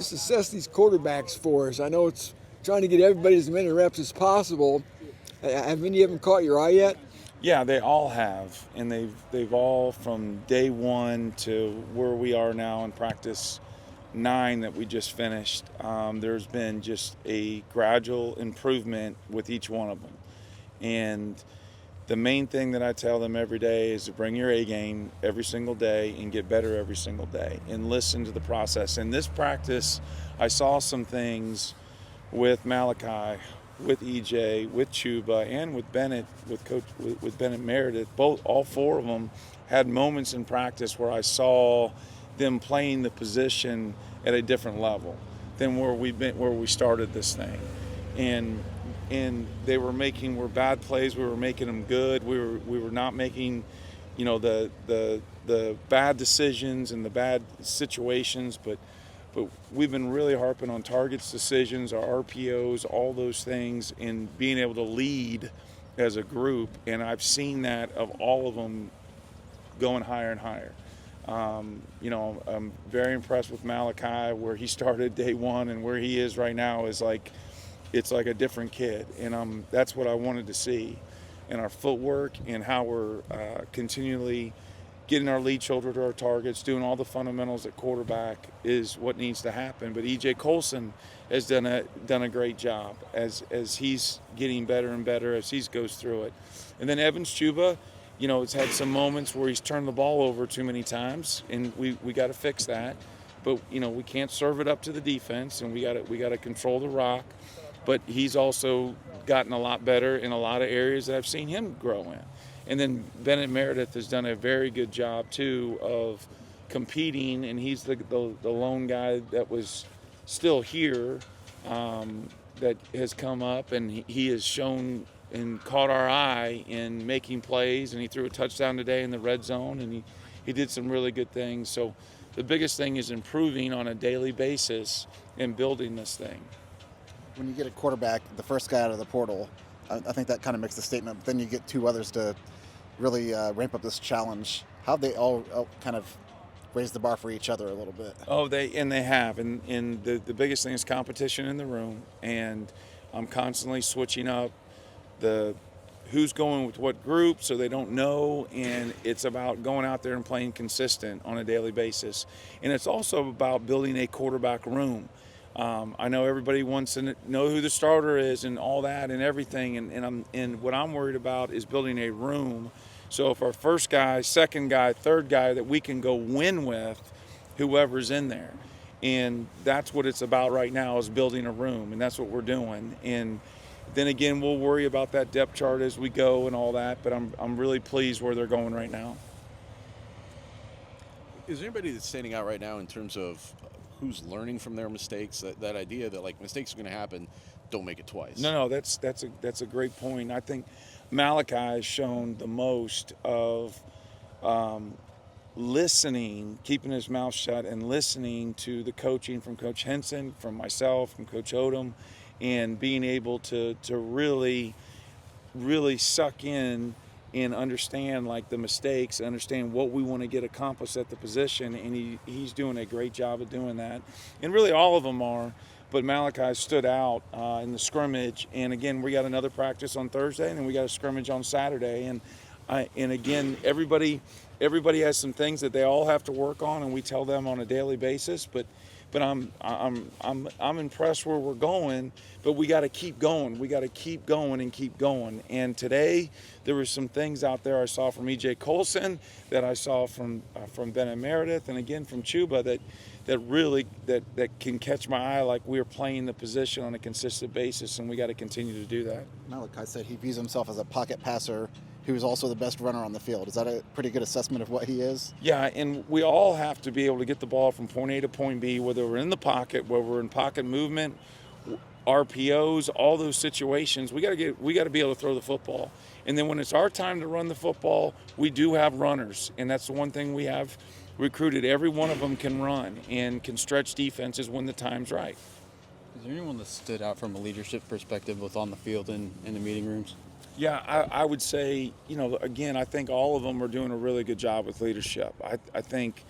just assess these quarterbacks for us. I know it's trying to get everybody as many reps as possible. Have any of them caught your eye yet? Yeah, they all have, and they've all from day one to where we are now in practice 9 that we just finished. There's been just a gradual improvement with each one of them, and the main thing that I tell them every day is to bring your A game every single day and get better every single day and listen to the process. In this practice, I saw some things with Malachi, with EJ, with Chuba, and with Bennett, with Bennett Meredith. All 4 of them had moments in practice where I saw them playing the position at a different level than where we started this thing, and they were bad plays. We were making them good. We were not making, the bad decisions and the bad situations, but we've been really harping on targets, decisions, our RPOs, all those things, and being able to lead as a group. And I've seen that of all of them going higher and higher. I'm very impressed with Malachi, where he started day one and where he is right now is it's like a different kid. And that's what I wanted to see in our footwork and how we're continually getting our lead shoulder to our targets, doing all the fundamentals at quarterback is what needs to happen. But E.J. Colson has done a great job as he's getting better and better as he goes through it. And then Evans Chuba, it's had some moments where he's turned the ball over too many times, and we got to fix that. But we can't serve it up to the defense, and we got to control the rock. But he's also gotten a lot better in a lot of areas that I've seen him grow in. And then Bennett Meredith has done a very good job, too, of competing, and he's the lone guy that was still here that has come up, and he has shown and caught our eye in making plays, and he threw a touchdown today in the red zone, and he did some really good things. So the biggest thing is improving on a daily basis and building this thing. When you get a quarterback, the first guy out of the portal, I think that kind of makes the statement. But then you get 2 others to really ramp up this challenge. How have they all kind of raised the bar for each other a little bit? Oh, they have. And the biggest thing is competition in the room. And I'm constantly switching up who's going with what group so they don't know. And it's about going out there and playing consistent on a daily basis. And it's also about building a quarterback room. I know everybody wants to know who the starter is and all that and everything, and what I'm worried about is building a room. So if our first guy, second guy, third guy that we can go win with whoever's in there, and that's what it's about right now is building a room, and that's what we're doing. And then again, we'll worry about that depth chart as we go and all that, but I'm really pleased where they're going right now. Is there anybody that's standing out right now in terms of who's learning from their mistakes? That idea that mistakes are going to happen, don't make it twice. No, that's a great point. I think Malachi has shown the most of listening, keeping his mouth shut, and listening to the coaching from Coach Henson, from myself, from Coach Odom, and being able to really, really suck in and understand the mistakes, understand what we want to get accomplished at the position, and he's doing a great job of doing that. And really all of them are, but Malachi stood out in the scrimmage. And again, we got another practice on Thursday, and then we got a scrimmage on Saturday. And again, everybody has some things that they all have to work on, and we tell them on a daily basis. But I'm impressed where we're going, but we got to keep going. We got to keep going and keep going. And today there were some things out there I saw from E.J. Colson, that I saw from Bennett Meredith, and again from Chuba that really can catch my eye. Like, we're playing the position on a consistent basis, and we got to continue to do that. Malachi said he views himself as a pocket passer who is also the best runner on the field. Is that a pretty good assessment of what he is? Yeah, and we all have to be able to get the ball from point A to point B, whether we're in the pocket, whether we're in pocket movement, RPOs, all those situations. We got to be able to throw the football. And then when it's our time to run the football, we do have runners, and that's the one thing we have recruited. Every one of them can run and can stretch defenses when the time's right. Is there anyone that stood out from a leadership perspective, both on the field and in the meeting rooms? Yeah, I would say, again, I think all of them are doing a really good job with leadership. I think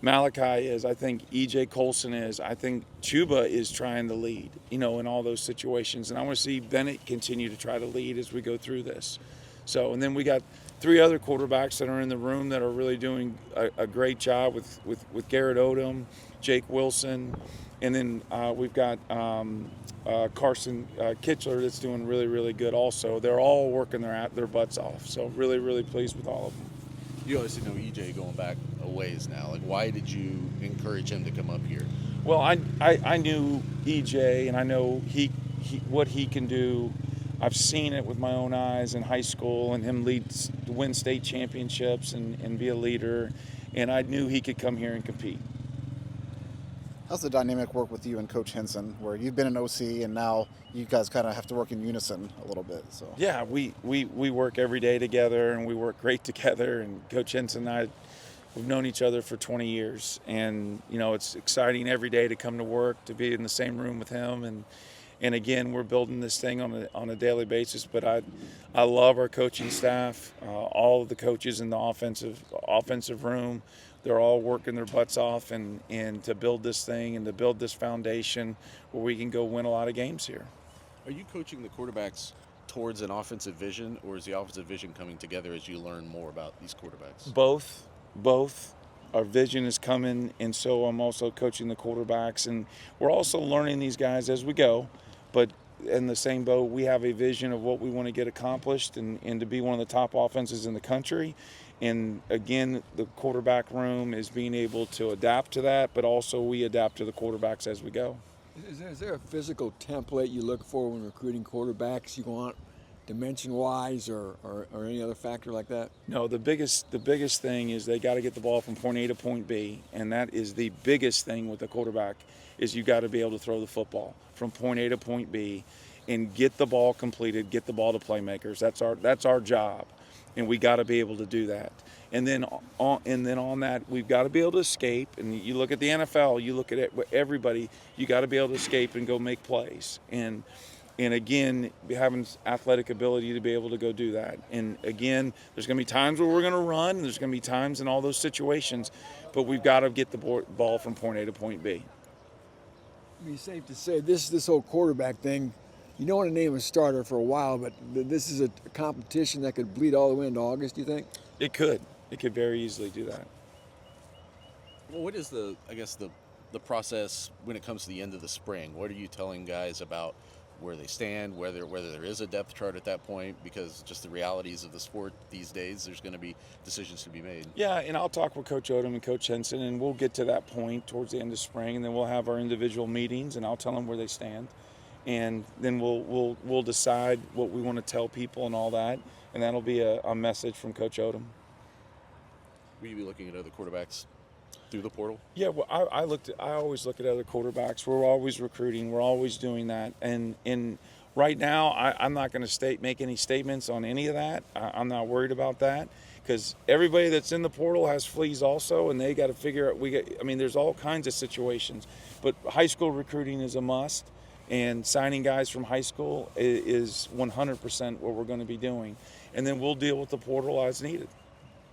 Malachi is. I think EJ Colson is. I think Chuba is trying to lead, in all those situations. And I want to see Bennett continue to try to lead as we go through this. So, and then we got 3 other quarterbacks that are in the room that are really doing a great job with Garrett Odom, Jake Wilson, and then we've got Carson Kitchler that's doing really, really good also. They're all working their butts off. So really, really pleased with all of them. You obviously know EJ going back a ways now. Like, why did you encourage him to come up here? Well, I knew EJ, and I know he what he can do. I've seen it with my own eyes in high school, and him win state championships and be a leader. And I knew he could come here and compete. How's the dynamic work with you and Coach Henson, where you've been an OC and now you guys kind of have to work in unison a little bit? So yeah, we work every day together, and we work great together. And Coach Henson and I, we've known each other for 20 years, and it's exciting every day to come to work, to be in the same room with him, and again, we're building this thing on a daily basis. But I love our coaching staff, all of the coaches in the offensive room. They're all working their butts off and to build this thing and to build this foundation where we can go win a lot of games here. Are you coaching the quarterbacks towards an offensive vision, or is the offensive vision coming together as you learn more about these quarterbacks? Both. Our vision is coming, and so I'm also coaching the quarterbacks, and we're also learning these guys as we go. But in the same boat, we have a vision of what we want to get accomplished and to be one of the top offenses in the country. And again, the quarterback room is being able to adapt to that, but also we adapt to the quarterbacks as we go. Is there a physical template you look for when recruiting quarterbacks? You want dimension-wise or any other factor like that? No, the biggest thing is they got to get the ball from point A to point B, and that is the biggest thing with the quarterback is you got to be able to throw the football from point A to point B and get the ball completed, get the ball to playmakers. That's our job. And we got to be able to do that. And then on that, we've got to be able to escape. And you look at the NFL, you look at everybody, you got to be able to escape and go make plays. And again, having athletic ability to be able to go do that. And again, there's going to be times where we're going to run. There's going to be times in all those situations. But we've got to get the ball from point A to point B. I mean, safe to say this whole quarterback thing, you don't want to name a starter for a while, but this is a competition that could bleed all the way into August, do you think? It could. It could very easily do that. Well, what is the process when it comes to the end of the spring? What are you telling guys about where they stand, whether there is a depth chart at that point? Because just the realities of the sport these days, there's going to be decisions to be made. Yeah, and I'll talk with Coach Odom and Coach Henson, and we'll get to that point towards the end of spring, and then we'll have our individual meetings, and I'll tell them where they stand. And then we'll decide what we want to tell people and all that, and that'll be a message from Coach Odom. Will you be looking at other quarterbacks through the portal? Yeah, well, I always look at other quarterbacks. We're always recruiting. We're always doing that. And right now, I'm not going to make any statements on any of that. I'm not worried about that because everybody that's in the portal has fleas also, and they got to figure out. There's all kinds of situations, but high school recruiting is a must. And signing guys from high school is 100% what we're going to be doing. And then we'll deal with the portal as needed.